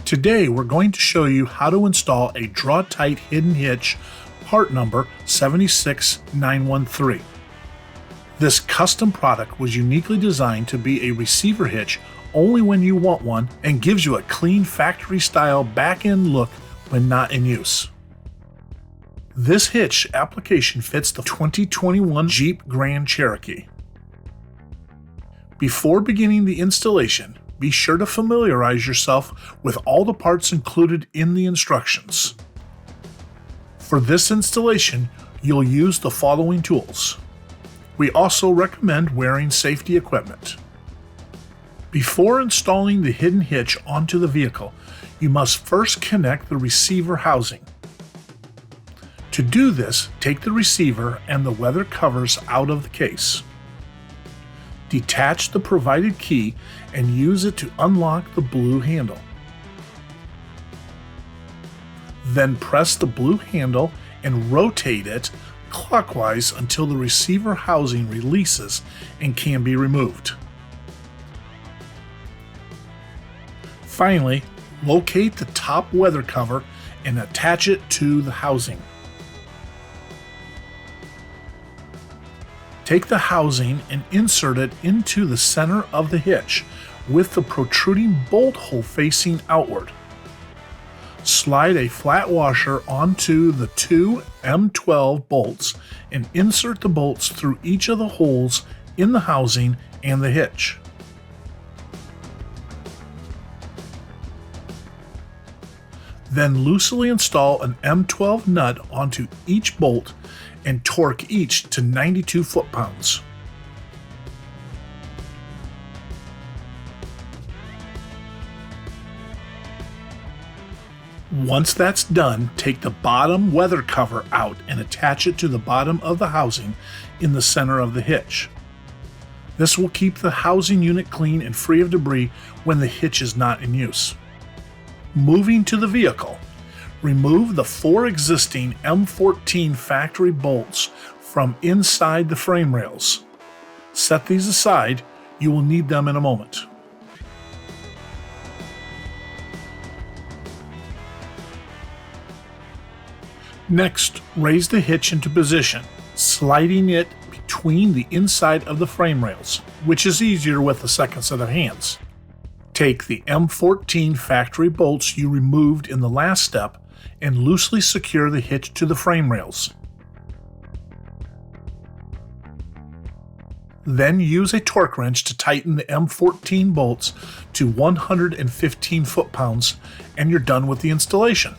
Today we're going to show you how to install a Draw-Tite hidden hitch, part number 76913. This custom product was uniquely designed to be a receiver hitch only when you want one and gives you a clean factory style back-end look when not in use. This hitch application fits the 2021 Jeep Grand Cherokee. Before beginning the installation, be sure to familiarize yourself with all the parts included in the instructions. For this installation, you'll use the following tools. We also recommend wearing safety equipment. Before installing the hidden hitch onto the vehicle, you must first connect the receiver housing. To do this, take the receiver and the weather covers out of the case. Detach the provided key and use it to unlock the blue handle. Then press the blue handle and rotate it clockwise until the receiver housing releases and can be removed. Finally, locate the top weather cover and attach it to the housing. Take the housing and insert it into the center of the hitch with the protruding bolt hole facing outward. Slide a flat washer onto the two M12 bolts and insert the bolts through each of the holes in the housing and the hitch. Then loosely install an M12 nut onto each bolt and torque each to 92 foot-pounds. Once that's done, take the bottom weather cover out and attach it to the bottom of the housing in the center of the hitch. This will keep the housing unit clean and free of debris when the hitch is not in use. Moving to the vehicle, remove the 4 existing M14 factory bolts from inside the frame rails. Set these aside, you will need them in a moment. Next, raise the hitch into position, sliding it between the inside of the frame rails, which is easier with a second set of hands. Take the M14 factory bolts you removed in the last step and loosely secure the hitch to the frame rails. Then use a torque wrench to tighten the M14 bolts to 115 foot-pounds and you're done with the installation.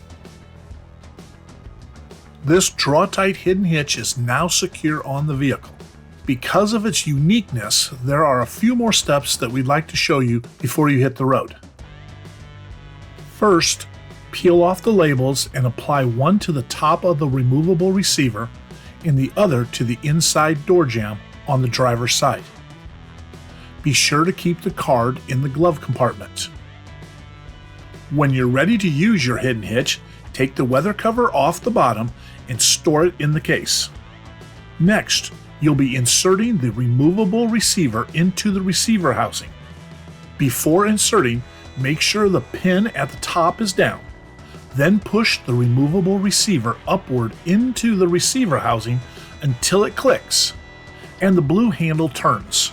This Draw-Tite hidden hitch is now secure on the vehicle. Because of its uniqueness, there are a few more steps that we'd like to show you before you hit the road. First, peel off the labels and apply one to the top of the removable receiver and the other to the inside door jamb on the driver's side. Be sure to keep the card in the glove compartment. When you're ready to use your hidden hitch, take the weather cover off the bottom and store it in the case. Next, you'll be inserting the removable receiver into the receiver housing. Before inserting, make sure the pin at the top is down. Then push the removable receiver upward into the receiver housing until it clicks and the blue handle turns.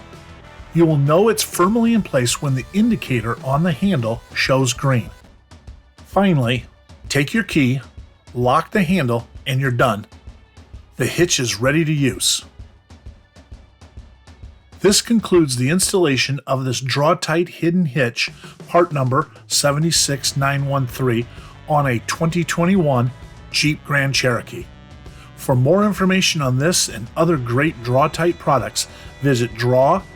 You will know it's firmly in place when the indicator on the handle shows green. Finally, take your key, lock the handle, and you're done. The hitch is ready to use. This concludes the installation of this Draw-Tite hidden hitch, part number 76913, on a 2021 Jeep Grand Cherokee. For more information on this and other great Draw-Tite products, visit Draw-Tite.com.